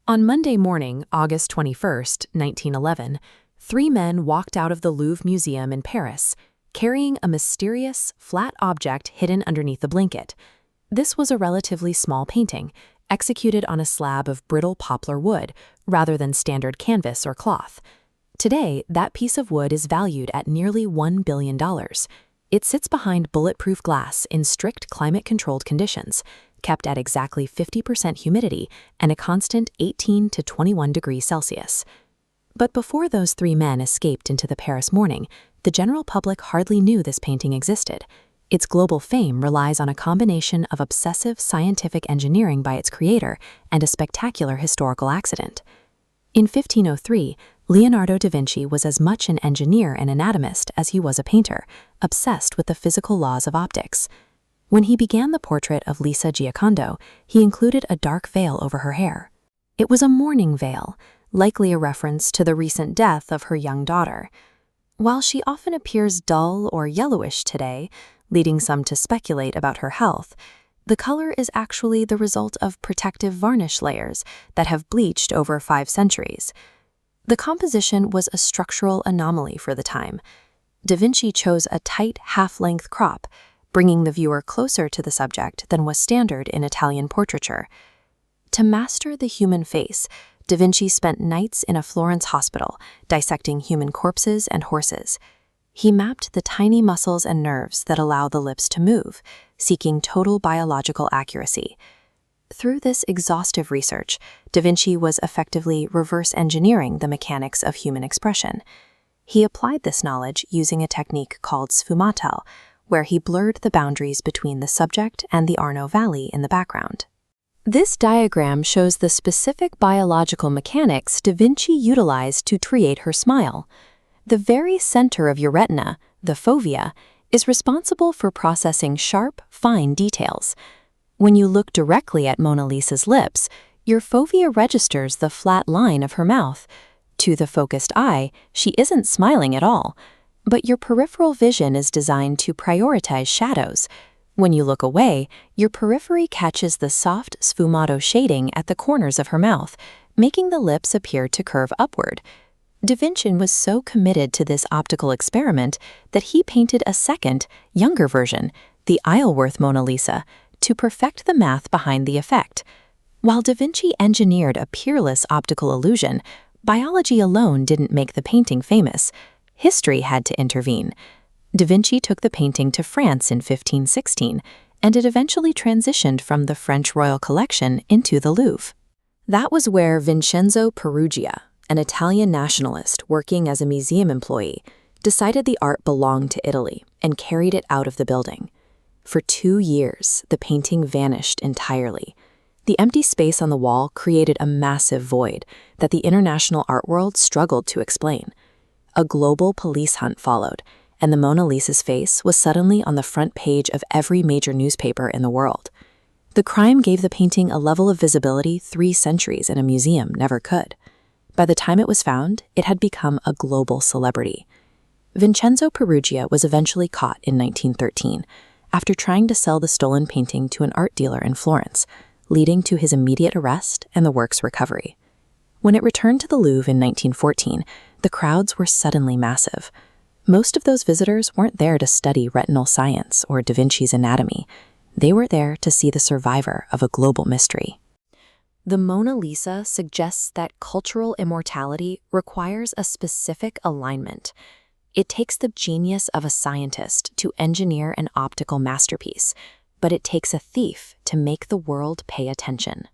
On Monday morning, August 21st, 1911, three men walked out of the Louvre Museum in Paris, carrying a mysterious, flat object hidden underneath the blanket. This was a relatively small painting, executed on a slab of brittle poplar wood, rather than standard canvas or cloth. Today, that piece of wood is valued at nearly $1 billion. It sits behind bulletproof glass in strict climate-controlled conditions, kept at exactly 50% humidity and a constant 18 to 21 degrees Celsius. But before those three men escaped into the Paris morning, the general public hardly knew this painting existed. Its global fame relies on a combination of obsessive scientific engineering by its creator and a spectacular historical accident. In 1503, Leonardo da Vinci was as much an engineer and anatomist as he was a painter, obsessed with the physical laws of optics. When he began the portrait of Lisa Giocondo, he included a dark veil over her hair. It was a mourning veil, likely a reference to the recent death of her young daughter. While she often appears dull or yellowish today, leading some to speculate about her health, the color is actually the result of protective varnish layers that have bleached over 5 centuries. The composition was a structural anomaly for the time. Da Vinci chose a tight half-length crop, bringing the viewer closer to the subject than was standard in Italian portraiture. To master the human face, Da Vinci spent nights in a Florence hospital, dissecting human corpses and horses. He mapped the tiny muscles and nerves that allow the lips to move, seeking total biological accuracy. Through this exhaustive research, Da Vinci was effectively reverse engineering the mechanics of human expression. He applied this knowledge using a technique called sfumato, where he blurred the boundaries between the subject and the Arno Valley in the background. This diagram shows the specific biological mechanics Da Vinci utilized to create her smile. The very center of your retina, the fovea, is responsible for processing sharp, fine details. When you look directly at Mona Lisa's lips, your fovea registers the flat line of her mouth. To the focused eye, she isn't smiling at all, but your peripheral vision is designed to prioritize shadows. When you look away, your periphery catches the soft sfumato shading at the corners of her mouth, making the lips appear to curve upward. Da Vinci was so committed to this optical experiment that he painted a second, younger version, the Isleworth Mona Lisa, to perfect the math behind the effect. While Da Vinci engineered a peerless optical illusion, biology alone didn't make the painting famous. History had to intervene. Da Vinci took the painting to France in 1516, and it eventually transitioned from the French royal collection into the Louvre. That was where Vincenzo Peruggia, an Italian nationalist working as a museum employee, decided the art belonged to Italy and carried it out of the building. For 2 years, the painting vanished entirely. The empty space on the wall created a massive void that the international art world struggled to explain. A global police hunt followed, and the Mona Lisa's face was suddenly on the front page of every major newspaper in the world. The crime gave the painting a level of visibility 3 centuries in a museum never could. By the time it was found, it had become a global celebrity. Vincenzo Peruggia was eventually caught in 1913 after trying to sell the stolen painting to an art dealer in Florence, leading to his immediate arrest and the work's recovery. When it returned to the Louvre in 1914, the crowds were suddenly massive. Most of those visitors weren't there to study retinal science or Da Vinci's anatomy. They were there to see the survivor of a global mystery. The Mona Lisa suggests that cultural immortality requires a specific alignment. It takes the genius of a scientist to engineer an optical masterpiece, but it takes a thief to make the world pay attention.